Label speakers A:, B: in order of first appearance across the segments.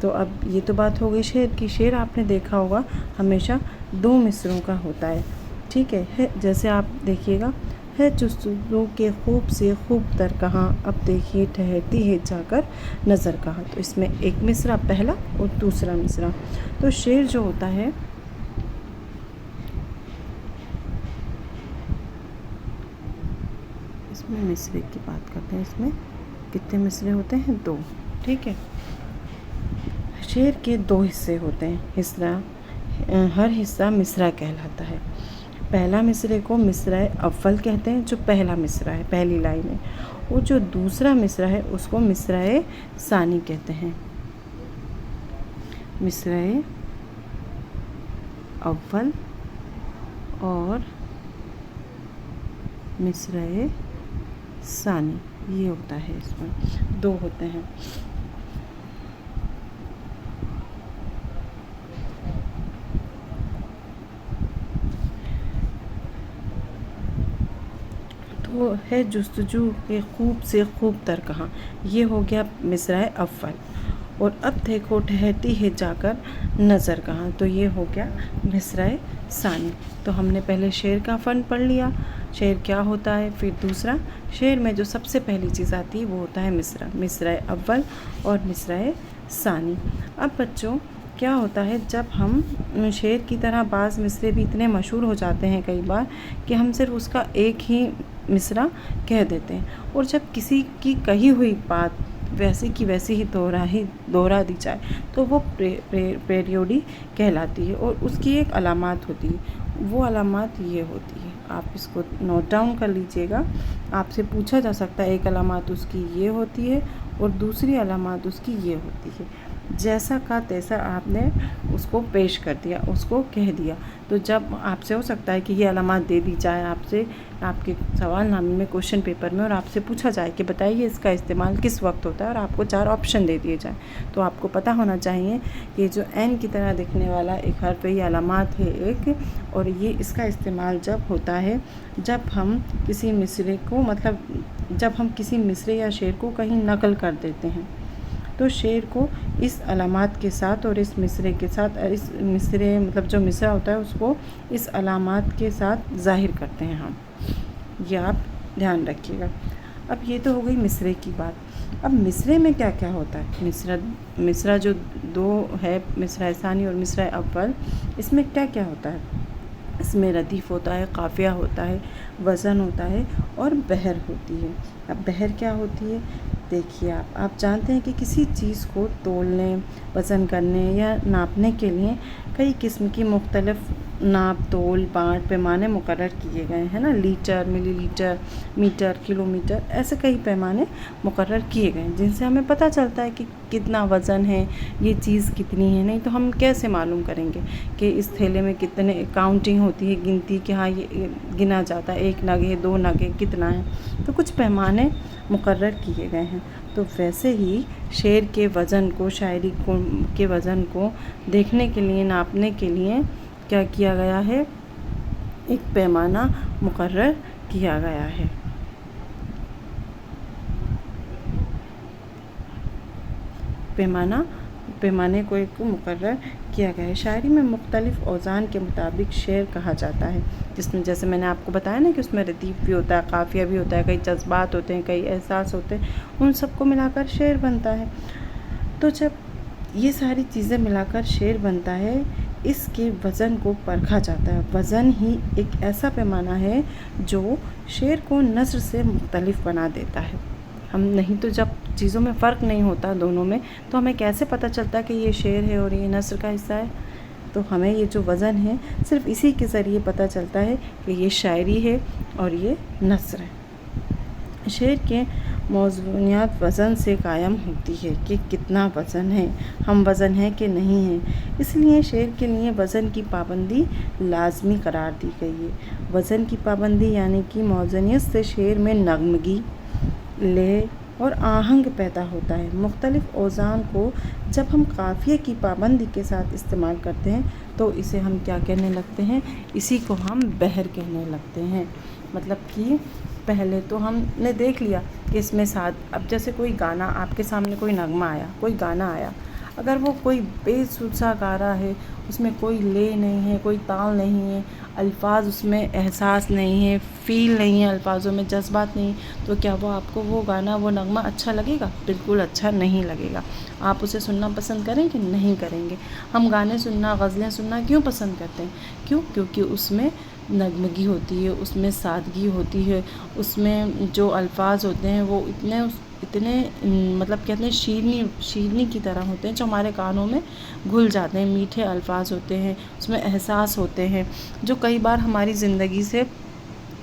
A: تو اب یہ تو بات ہو گئی شعر کی. شعر آپ نے دیکھا ہوگا ہمیشہ 2 مصرعوں کا ہوتا ہے. ٹھیک ہے. جیسے آپ دیکھیے گا، ہے جستجو کے خوب سے خوب تر کہاں، اب دیکھیے ٹھہرتی ہے جا کر نظر کہاں. تو اس میں ایک مصرع پہلا اور دوسرا مصرع. تو شعر جو ہوتا ہے اس میں مصرع کی بات کرتے ہیں. اس میں کتنے مصرع ہوتے ہیں؟ 2. ٹھیک ہے. شعر کے 2 حصے ہوتے ہیں. ہر حصہ مصرع کہلاتا ہے. پہلا مصرعے کو مصرع اول کہتے ہیں، جو پہلا مصرع ہے، پہلی لائن ہے. اور جو دوسرا مصرع ہے اس کو مصرع ثانی کہتے ہیں. مصرع اول اور مصرع ثانی یہ ہوتا ہے. اس میں 2 ہوتے ہیں. تو ہے جستجو کے خوب سے خوب تر کہاں، یہ ہو گیا مصرع اول. اور اب دیکھو ٹھہرتی ہے جا کر نظر کہاں، تو یہ ہو گیا مصرع ثانی. تو ہم نے پہلے شعر کا فن پڑھ لیا، شعر کیا ہوتا ہے. پھر دوسرا، شعر میں جو سب سے پہلی چیز آتی ہے وہ ہوتا ہے مصرع اول اور مصرع ثانی. اب بچوں کیا ہوتا ہے، جب ہم شعر کی طرح بعض مصرعے بھی اتنے مشہور ہو جاتے ہیں کئی بار کہ ہم صرف اس کا ایک ہی مصرع کہہ دیتے ہیں. اور جب کسی کی کہی ہوئی بات ویسی کی ویسی ہی دوہرا دی جائے تو وہ پیریوڈی کہلاتی ہے. اور اس کی ایک علامات ہوتی ہے، وہ علامات یہ ہوتی ہے. آپ اس کو نوٹ ڈاؤن کر لیجئے گا. آپ سے پوچھا جا سکتا ہے ایک علامات اس کی یہ ہوتی ہے اور دوسری علامات اس کی یہ ہوتی ہے. جیسا کا تیسا آپ نے اس کو پیش کر دیا، اس کو کہہ دیا. تو جب آپ سے ہو سکتا ہے کہ یہ علامات دے دی جائے آپ سے، آپ کے سوال نامے میں، کوشچن پیپر میں، اور آپ سے پوچھا جائے کہ بتائیے اس کا استعمال کس وقت ہوتا ہے، اور آپ کو 4 آپشن دے دیے جائیں. تو آپ کو پتہ ہونا چاہیے کہ جو این کی طرح دکھنے والا ایک حرف ہے، یہ علامات ہے ایک، اور یہ اس کا استعمال جب ہوتا ہے جب ہم کسی مصرعے کو، مطلب جب ہم کسی مصرعے یا شعر کو کہیں نقل کر دیتے ہیں تو شعر کو اس علامات کے ساتھ اور اس مصرعے کے ساتھ، اس مصرعے مطلب جو مصرع ہوتا ہے اس کو اس علامات کے ساتھ ظاہر کرتے ہیں ہم. یہ آپ دھیان رکھیے گا. اب یہ تو ہو گئی مصرعے کی بات. اب مصرعے میں کیا کیا ہوتا ہے؟ مصرع جو 2 ہے، مصرع ثانی اور مصرع اول، اس میں کیا کیا ہوتا ہے؟ اس میں ردیف ہوتا ہے، قافیہ ہوتا ہے، وزن ہوتا ہے اور بہر ہوتی ہے. اب بہر کیا ہوتی ہے؟ دیکھیے آپ جانتے ہیں کہ کسی چیز کو تولنے، وزن کرنے یا ناپنے کے لیے کئی قسم کی مختلف ناپ، تول، بانٹ، پیمانے مقرر کیے گئے ہیں نا. لیٹر، ملی لیٹر، میٹر، کلو میٹر، ایسے کئی پیمانے مقرر کیے گئے ہیں جن سے ہمیں پتہ چلتا ہے کہ کتنا وزن ہے، یہ چیز کتنی ہے. نہیں تو ہم کیسے معلوم کریں گے کہ اس تھیلے میں کتنے، کاؤنٹنگ ہوتی ہے، گنتی کہ ہاں یہ گنا جاتا ہے، 1 نگ ہے، 2 نگ ہے، کتنا ہے. تو کچھ پیمانے مقرر کیے گئے ہیں. تو ویسے ہی شعر کے وزن کو، شاعری کے وزن کو دیکھنے کے لیے، ناپنے کے لیے کیا کیا گیا ہے؟ ایک پیمانہ مقرر کیا گیا ہے. پیمانے کو ایک مقرر کیا گیا ہے. شاعری میں مختلف اوزان کے مطابق شعر کہا جاتا ہے، جس میں جیسے میں نے آپ کو بتایا نا کہ اس میں ردیف بھی ہوتا ہے، قافیہ بھی ہوتا ہے، کئی جذبات ہوتے ہیں، کئی احساس ہوتے ہیں، ان سب کو ملا کر شعر بنتا ہے. تو جب یہ ساری چیزیں ملا کر شعر بنتا ہے، اس کے وزن کو پرکھا جاتا ہے. وزن ہی ایک ایسا پیمانہ ہے جو شعر کو نثر سے مختلف بنا دیتا ہے. ہم نہیں تو جب چیزوں میں فرق نہیں ہوتا دونوں میں، تو ہمیں کیسے پتہ چلتا کہ یہ شعر ہے اور یہ نثر کا حصہ ہے؟ تو ہمیں یہ جو وزن ہے صرف اسی کے ذریعے پتہ چلتا ہے کہ یہ شاعری ہے اور یہ نثر ہے. شعر کے موضوعیت وزن سے قائم ہوتی ہے کہ کتنا وزن ہے، ہم وزن ہے کہ نہیں ہے. اس لیے شعر کے لیے وزن کی پابندی لازمی قرار دی گئی ہے. وزن کی پابندی یعنی کہ موزونیت سے شعر میں نغمگی، لے اور آہنگ پیدا ہوتا ہے. مختلف اوزان کو جب ہم قافیے کی پابندی کے ساتھ استعمال کرتے ہیں تو اسے ہم کیا کہنے لگتے ہیں؟ اسی کو ہم بہر کہنے لگتے ہیں. مطلب کہ پہلے تو ہم نے دیکھ لیا کہ اس میں ساتھ، اب جیسے کوئی گانا آپ کے سامنے، کوئی نغمہ آیا، کوئی گانا آیا، اگر وہ کوئی بےسود سا گا رہا ہے، اس میں کوئی لے نہیں ہے، کوئی تال نہیں ہے، الفاظ اس میں احساس نہیں ہے، فیل نہیں ہے، الفاظوں میں جذبات نہیں، تو کیا وہ آپ کو وہ گانا، وہ نغمہ اچھا لگے گا؟ بالکل اچھا نہیں لگے گا۔ آپ اسے سننا پسند کریں کہ نہیں کریں گے؟ ہم گانے سننا، غزلیں سننا کیوں پسند کرتے ہیں؟ کیونکہ اس میں نغمگی ہوتی ہے، اس میں سادگی ہوتی ہے، اس میں جو الفاظ ہوتے ہیں وہ اتنے مطلب کہتے ہیں شیرنی کی طرح ہوتے ہیں، جو ہمارے کانوں میں گھل جاتے ہیں، میٹھے الفاظ ہوتے ہیں، اس میں احساس ہوتے ہیں، جو کئی بار ہماری زندگی سے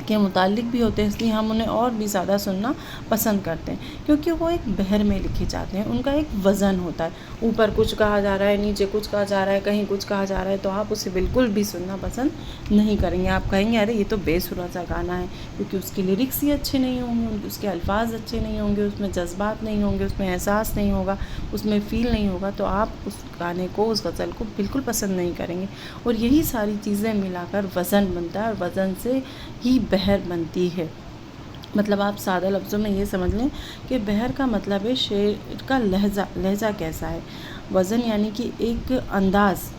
A: کے متعلق بھی ہوتے ہیں، اس لیے ہم انہیں اور بھی زیادہ سننا پسند کرتے ہیں، کیونکہ وہ ایک بحر میں لکھے جاتے ہیں، ان کا ایک وزن ہوتا ہے، اوپر کچھ کہا جا رہا ہے، نیچے کچھ کہا جا رہا ہے، کہیں کچھ کہا جا رہا ہے، تو آپ اسے بالکل بھی سننا پسند نہیں کریں گے۔ آپ کہیں گے ارے یہ تو بے سرا سا گانا ہے، کیونکہ اس کے لیرکس ہی اچھے نہیں ہوں گے، اس کے الفاظ اچھے نہیں ہوں گے، اس میں جذبات نہیں ہوں گے، اس میں احساس نہیں ہوگا، اس میں فیل نہیں ہوگا، تو آپ اس گانے کو، اس غزل کو بالکل پسند نہیں کریں گے۔ اور یہی ساری چیزیں ملا کر وزن بنتا ہے، اور وزن سے ہی بحر بنتی ہے۔ مطلب آپ سادہ لفظوں میں یہ سمجھ لیں کہ بحر کا مطلب ہے شعر کا لہجہ کیسا ہے۔ وزن یعنی کہ ایک انداز،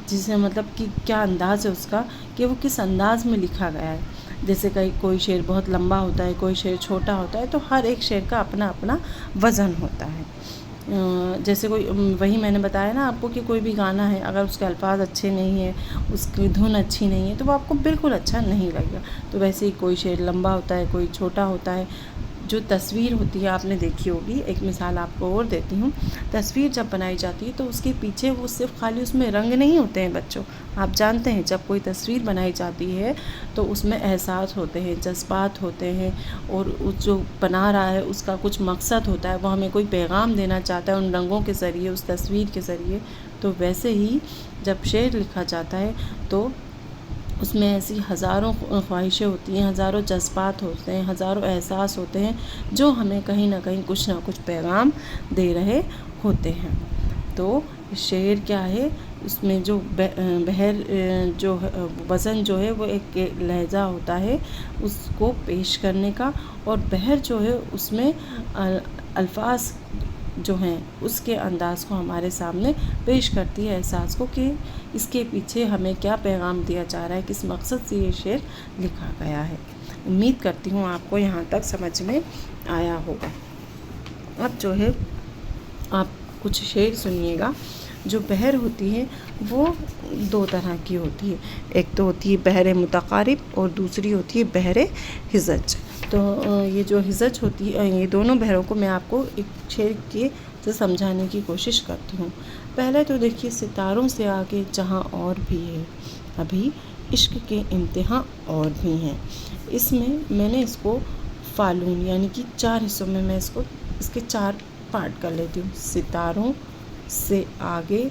A: جسے مطلب کہ کیا انداز ہے اس کا، کہ وہ کس انداز میں لکھا گیا ہے۔ جیسے کوئی شعر بہت لمبا ہوتا ہے، کوئی شعر چھوٹا ہوتا ہے، تو ہر ایک شعر کا اپنا اپنا وزن ہوتا ہے۔ جیسے وہی میں نے بتایا نا آپ کو کہ کوئی بھی گانا ہے، اگر اس کے الفاظ اچھے نہیں ہیں، اس کی دھن اچھی نہیں ہے، تو وہ آپ کو بالکل اچھا نہیں لگے گا۔ تو ویسے ہی کوئی شعر لمبا ہوتا ہے، کوئی چھوٹا ہوتا ہے۔ جو تصویر ہوتی ہے آپ نے دیکھی ہوگی، ایک مثال آپ کو اور دیتی ہوں۔ تصویر جب بنائی جاتی ہے تو اس کے پیچھے وہ صرف خالی اس میں رنگ نہیں ہوتے ہیں بچوں، آپ جانتے ہیں جب کوئی تصویر بنائی جاتی ہے تو اس میں احساس ہوتے ہیں، جذبات ہوتے ہیں، اور جو بنا رہا ہے اس کا کچھ مقصد ہوتا ہے، وہ ہمیں کوئی پیغام دینا چاہتا ہے ان رنگوں کے ذریعے، اس تصویر کے ذریعے۔ تو ویسے ہی جب شعر لکھا جاتا ہے تو اس میں ایسی ہزاروں خواہشیں ہوتی ہیں، ہزاروں جذبات ہوتے ہیں، ہزاروں احساس ہوتے ہیں، جو ہمیں کہیں نہ کہیں کچھ نہ کچھ پیغام دے رہے ہوتے ہیں۔ تو شعر کیا ہے، اس میں جو بحر جو وزن جو ہے وہ ایک لہجہ ہوتا ہے اس کو پیش کرنے کا، اور بحر جو ہے اس میں الفاظ جو ہیں اس کے انداز کو ہمارے سامنے پیش کرتی ہے، احساس کو، کہ اس کے پیچھے ہمیں کیا پیغام دیا جا رہا ہے، کس مقصد سے یہ شعر لکھا گیا ہے۔ امید کرتی ہوں آپ کو یہاں تک سمجھ میں آیا ہوگا۔ اب جو ہے آپ کچھ شعر سنیے گا۔ جو بحر ہوتی ہے وہ دو طرح کی ہوتی ہے، ایک تو ہوتی ہے بحر متقارب اور دوسری ہوتی ہے بحر ہزج۔ تو یہ جو ہزج ہوتی ہے، یہ دونوں بحروں کو میں آپ کو ایک شعر کے سے سمجھانے کی کوشش کرتی ہوں۔ پہلے تو دیکھیے، ستاروں سے آگے جہاں اور بھی ہے، ابھی عشق کے امتحان اور بھی ہیں۔ اس میں نے اس کو فالون یعنی کہ 4 حصوں میں اس کے 4 پارٹ کر لیتی ہوں۔ ستاروں سے آگے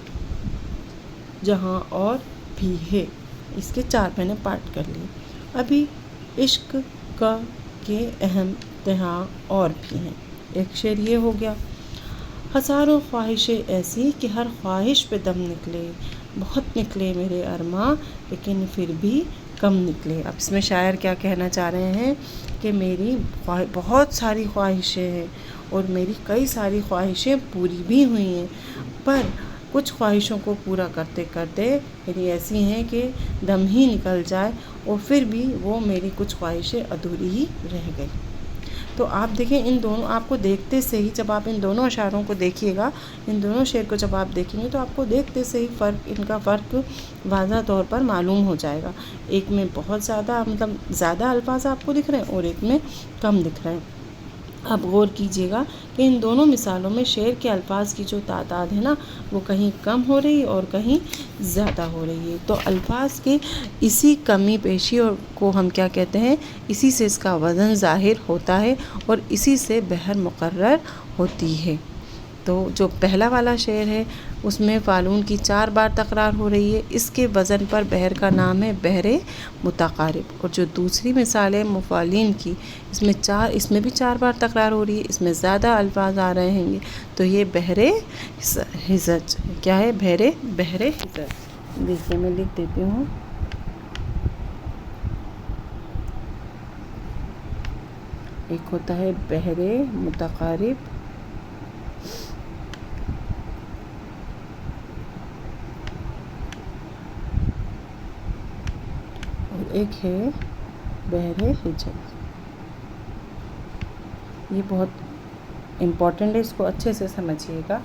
A: جہاں اور بھی ہے، اس کے 4 میں نے پارٹ کر لیے۔ ابھی عشق کے اہم امتحان اور بھی ہیں، ایک شعر یہ ہو گیا۔ ہزاروں خواہشیں ایسی کہ ہر خواہش پہ دم نکلے، بہت نکلے میرے ارماں لیکن پھر بھی کم نکلے۔ اب اس میں شاعر کیا کہنا چاہ رہے ہیں کہ میری بہت ساری خواہشیں ہیں، اور میری کئی ساری خواہشیں پوری بھی ہوئی ہیں، پر کچھ خواہشوں کو پورا کرتے کرتے میری ایسی ہیں کہ دم ہی نکل جائے، اور پھر بھی وہ میری کچھ خواہشیں ادھوری ہی رہ گئی۔ تو آپ دیکھیں، ان دونوں آپ کو دیکھتے سے ہی، جب آپ ان دونوں اشعاروں کو دیکھیے گا، ان دونوں شعر کو جب آپ دیکھیں گے تو آپ کو دیکھتے سے ہی ان کا فرق واضح طور پر معلوم ہو جائے گا۔ ایک میں بہت زیادہ زیادہ الفاظ آپ کو دکھ رہے ہیں، اور ایک میں کم دکھ رہے ہیں۔ اب غور کیجئے گا کہ ان دونوں مثالوں میں شعر کے الفاظ کی جو تعداد ہے نا، وہ کہیں کم ہو رہی ہے اور کہیں زیادہ ہو رہی ہے۔ تو الفاظ کی اسی کمی بیشی کو ہم کیا کہتے ہیں، اسی سے اس کا وزن ظاہر ہوتا ہے، اور اسی سے بحر مقرر ہوتی ہے۔ تو جو پہلا والا شعر ہے اس میں فالون کی 4 بار تکرار ہو رہی ہے، اس کے وزن پر بحر کا نام ہے بحر متقارب۔ اور جو دوسری مثال ہے مفالین کی، اس میں بھی 4 بار تکرار ہو رہی ہے، اس میں زیادہ الفاظ آ رہے ہیں، تو یہ بحر ہزج کیا ہے، بحر ہزج۔ دیکھیے میں لکھ دیتی ہوں۔ ایک ہوتا ہے بحر متقارب، ایک ہے بحر حجاز. یہ بہت امپورٹنٹ ہے، اس کو اچھے سے سمجھیے گا.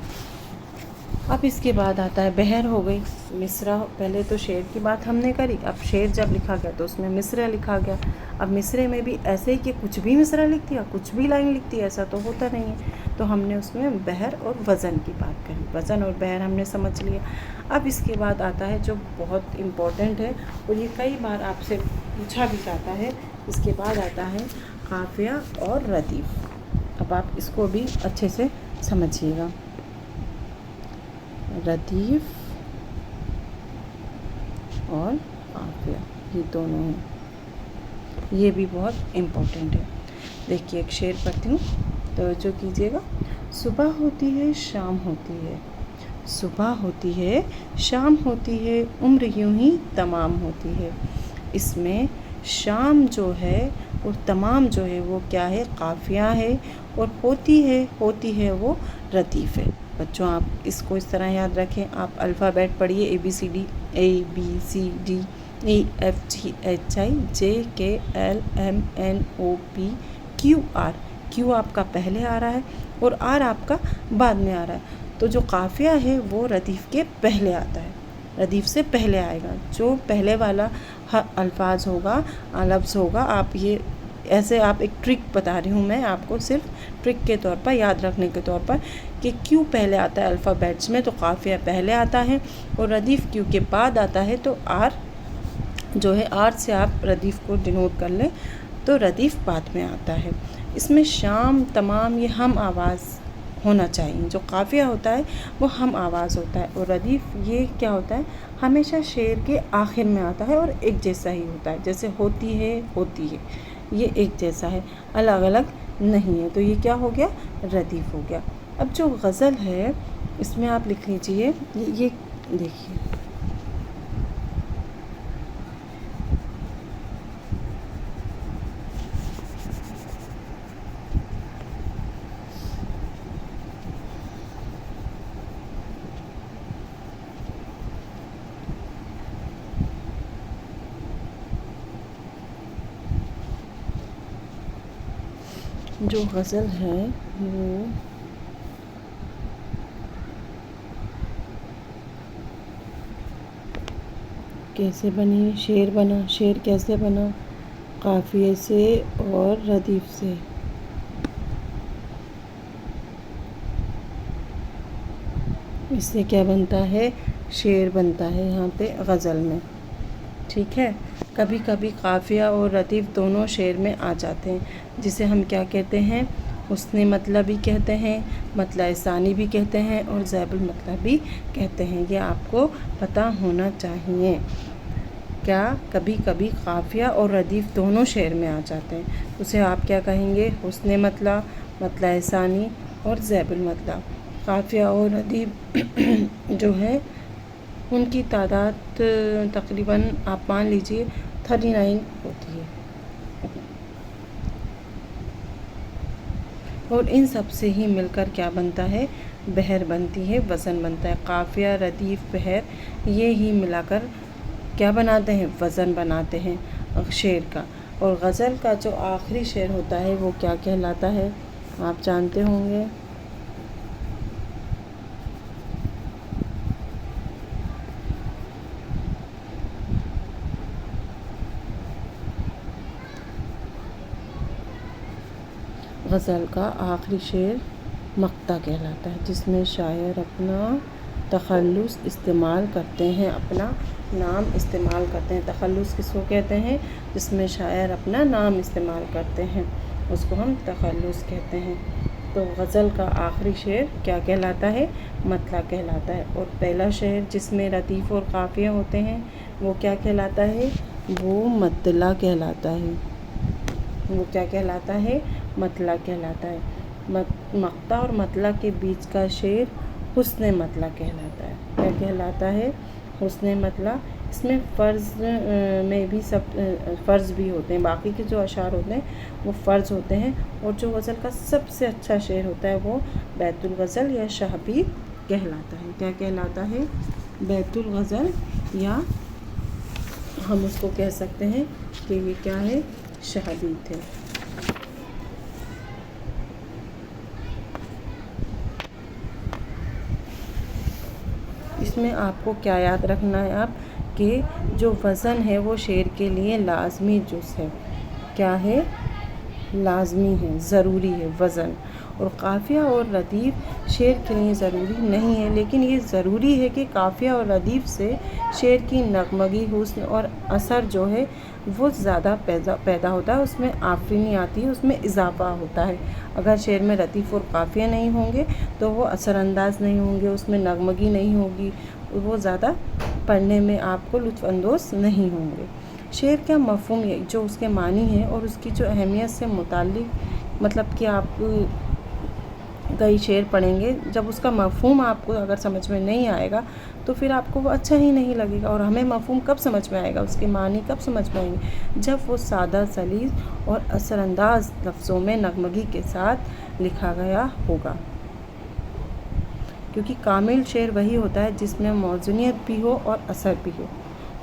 A: اب اس کے بعد آتا ہے بحر ہو گئی، مصرع. پہلے تو شعر کی بات ہم نے کری، اب شعر جب لکھا گیا تو اس میں مصرع لکھا گیا. اب مصرع میں بھی ایسے ہی کہ کچھ بھی مصرع لکھ دیا، کچھ بھی لائن لکھ دی، ایسا تو ہوتا نہیں ہے. تو ہم نے اس میں بحر اور وزن کی بات کری، وزن اور بحر ہم نے سمجھ لیا. اب اس کے بعد آتا ہے جو بہت امپورٹنٹ ہے، اور یہ کئی بار آپ سے پوچھا بھی جاتا ہے. اس کے بعد آتا ہے قافیہ اور ردیف. اب آپ اس کو بھی اچھے سے سمجھیے گا. ردیف اور قافیہ یہ دونوں ہیں، یہ بھی بہت امپورٹنٹ ہے. دیکھیے ایک شعر پڑھتی ہوں، توجہ کیجیے گا. صبح ہوتی ہے شام ہوتی ہے، صبح ہوتی ہے شام ہوتی ہے، عمر یوں ہی تمام ہوتی ہے. اس میں شام جو ہے اور تمام جو ہے وہ کیا ہے؟ قافیہ ہے. اور ہوتی ہے وہ ردیف ہے. بچوں آپ اس کو اس طرح یاد رکھیں. آپ الفابیٹ پڑھیے، A B C D, A B C D E F G H I J K L M N O P Q R. Q آپ کا پہلے آ رہا ہے اور آر آپ کا بعد میں آ رہا ہے. تو جو قافیہ ہے وہ ردیف کے پہلے آتا ہے، ردیف سے پہلے آئے گا. جو پہلے والا الفاظ ہوگا، لفظ ہوگا، آپ یہ ایسے آپ ایک ٹرک بتا رہی ہوں میں آپ کو، صرف ٹرک کے طور پر، یاد رکھنے کے طور پر، کہ کیو پہلے آتا ہے الفابیٹس میں تو قافیہ پہلے آتا ہے، اور ردیف کیو کے بعد آتا ہے تو آر جو ہے، آر سے آپ ردیف کو ڈینوٹ کر لیں تو ردیف بعد میں آتا ہے. اس میں شام تمام یہ ہم آواز ہونا چاہیے. جو قافیہ ہوتا ہے وہ ہم آواز ہوتا ہے، اور ردیف یہ کیا ہوتا ہے؟ ہمیشہ شعر کے آخر میں آتا ہے اور ایک جیسا ہی ہوتا ہے. جیسے ہوتی ہے یہ ایک جیسا ہے، الگ الگ نہیں ہے. تو یہ کیا ہو گیا؟ ردیف ہو گیا. اب جو غزل ہے اس میں آپ لکھ لیجئے، یہ دیکھیے، جو غزل ہے وہ کیسے بنی؟ شعر بنا. شعر کیسے بنا؟ قافیے سے اور ردیف سے. اس سے کیا بنتا ہے؟ شعر بنتا ہے یہاں پہ غزل میں. ٹھیک ہے. کبھی کبھی قافیہ اور ردیف دونوں شعر میں آ جاتے ہیں، جسے ہم کیا کہتے ہیں؟ حسن مطلب بھی کہتے ہیں، مطلع ثانی بھی کہتے ہیں، اور ذیل المطلب بھی کہتے ہیں. یہ آپ کو پتہ ہونا چاہیے. کیا کبھی کبھی قافیہ اور ردیف دونوں شعر میں آ جاتے ہیں، اسے آپ کیا کہیں گے؟ حسن مطلع، مطلع ثانی اور ذیل المطلب. قافیہ اور ردیف جو ہے ان کی تعداد تقریباً آپ مان لیجئے 39 ہوتی ہے، اور ان سب سے ہی مل کر کیا بنتا ہے؟ بحر بنتی ہے، وزن بنتا ہے. قافیہ، ردیف، بحر یہ ہی ملا کر کیا بناتے ہیں؟ وزن بناتے ہیں شعر کا. اور غزل کا جو آخری شعر ہوتا ہے وہ کیا کہلاتا ہے؟ آپ جانتے ہوں گے. غزل کا آخری شعر مقطع کہلاتا ہے، جس میں شاعر اپنا تخلص استعمال کرتے ہیں، اپنا نام استعمال کرتے ہیں. تخلص کس کو کہتے ہیں؟ جس میں شاعر اپنا نام استعمال کرتے ہیں، اس کو ہم تخلص کہتے ہیں. تو غزل کا آخری شعر کیا کہلاتا ہے؟ مطلع کہلاتا ہے. اور پہلا شعر جس میں ردیف اور قافیہ ہوتے ہیں وہ کیا کہلاتا ہے؟ وہ مطلع کہلاتا ہے. وہ کیا کہلاتا ہے؟ مطلع کہلاتا ہے. مقطع اور مطلع کے بیچ کا شعر حسن مطلع کہلاتا ہے. کیا کہلاتا ہے؟ حسن مطلع. اس میں فرض میں بھی فرض بھی ہوتے ہیں، باقی کے جو اشعار ہوتے ہیں وہ فرض ہوتے ہیں. اور جو غزل کا سب سے اچھا شعر ہوتا ہے وہ بیت الغزل یا شہپیر کہلاتا ہے. کیا کہلاتا ہے؟ بیت الغزل یا ہم اس کو کہہ سکتے ہیں کہ یہ کیا ہے، شہادیت ہے۔ اس میں آپ کو کیا یاد رکھنا ہے کہ جو وزن ہے وہ شعر کے لیے لازمی جز ہے۔ کیا ہے؟ لازمی ہے، ضروری ہے وزن۔ اور قافیہ اور ردیف شعر کے لیے ضروری نہیں ہے، لیکن یہ ضروری ہے کہ قافیہ اور ردیف سے شعر کی نغمگی، حسن اور اثر جو ہے وہ زیادہ پیدا ہوتا ہے، اس میں آفرینی آتی ہے، اس میں اضافہ ہوتا ہے۔ اگر شعر میں ردیف اور قافیہ نہیں ہوں گے تو وہ اثر انداز نہیں ہوں گے، اس میں نغمگی نہیں ہوگی، وہ زیادہ پڑھنے میں آپ کو لطف اندوز نہیں ہوں گے۔ شعر کا مفہوم جو اس کے معنی ہے اور اس کی جو اہمیت سے متعلق، مطلب کہ آپ کئی شعر پڑھیں گے، جب اس کا مفہوم آپ کو اگر سمجھ میں نہیں آئے گا تو پھر آپ کو وہ اچھا ہی نہیں لگے گا۔ اور ہمیں مفہوم کب سمجھ میں آئے گا، اس کے معنی کب سمجھ میں آئیں گے، جب وہ سادہ سلیس اور اثر انداز لفظوں میں نغمگی کے ساتھ لکھا گیا ہوگا۔ کیونکہ کامل شعر وہی ہوتا ہے جس میں موزونیت بھی ہو اور اثر بھی ہو۔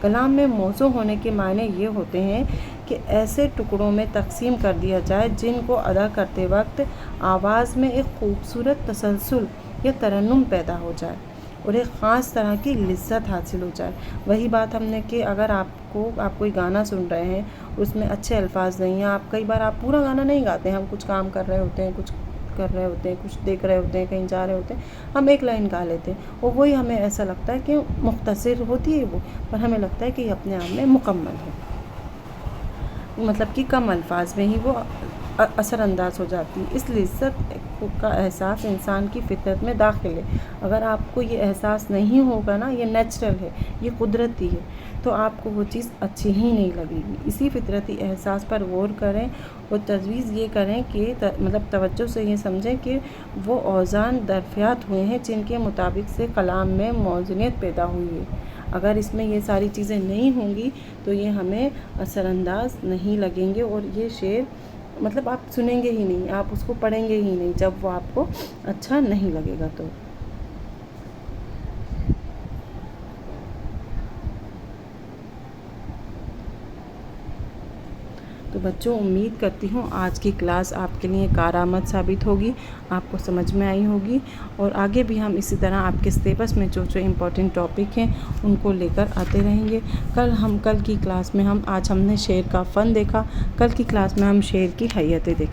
A: کلام میں موزوں ہونے کے معنی یہ ہوتے ہیں کہ ایسے ٹکڑوں میں تقسیم کر دیا جائے جن کو ادا کرتے وقت آواز میں ایک خوبصورت تسلسل یا ترنم پیدا ہو جائے اور ایک خاص طرح کی لذت حاصل ہو جائے۔ وہی بات ہم نے کہ اگر آپ کوئی گانا سن رہے ہیں، اس میں اچھے الفاظ نہیں ہیں، کئی بار آپ پورا گانا نہیں گاتے ہیں، ہم کچھ کام کر رہے ہوتے ہیں، کچھ کر رہے ہوتے ہیں، کچھ دیکھ رہے ہوتے ہیں، کہیں جا رہے ہوتے ہیں، ہم ایک لائن گا لیتے ہیں اور وہی ہمیں ایسا لگتا ہے کہ مختصر ہوتی ہے وہ، پر ہمیں لگتا ہے کہ یہ اپنے آپ میں مکمل ہے، مطلب کہ کم الفاظ میں ہی وہ اثر انداز ہو جاتی ہے۔ اس لذت کا احساس انسان کی فطرت میں داخل ہے۔ اگر آپ کو یہ احساس نہیں ہوگا نا، یہ نیچرل ہے، یہ قدرتی ہے، تو آپ کو وہ چیز اچھی ہی نہیں لگے گی۔ اسی فطرتی احساس پر غور کریں اور تجویز یہ کریں کہ مطلب توجہ سے یہ سمجھیں کہ وہ اوزان دریافت ہوئے ہیں جن کے مطابق سے کلام میں موزونیت پیدا ہوئی ہے۔ اگر اس میں یہ ساری چیزیں نہیں ہوں گی تو یہ ہمیں اثر انداز نہیں لگیں گے اور یہ شعر مطلب آپ سنیں گے ہی نہیں، آپ اس کو پڑھیں گے ہی نہیں جب وہ آپ کو اچھا نہیں لگے گا تو بچوں، امید کرتی ہوں آج کی کلاس آپ کے لیے کارآمد ثابت ہوگی، آپ کو سمجھ میں آئی ہوگی، اور آگے بھی ہم اسی طرح آپ کے سلیبس میں جو امپورٹنٹ ٹاپک ہیں ان کو لے کر آتے رہیں گے۔ کل کی کلاس میں آج ہم نے شعر کا فن دیکھا، کل کی کلاس میں ہم شعر کی حیتیں دیکھیں۔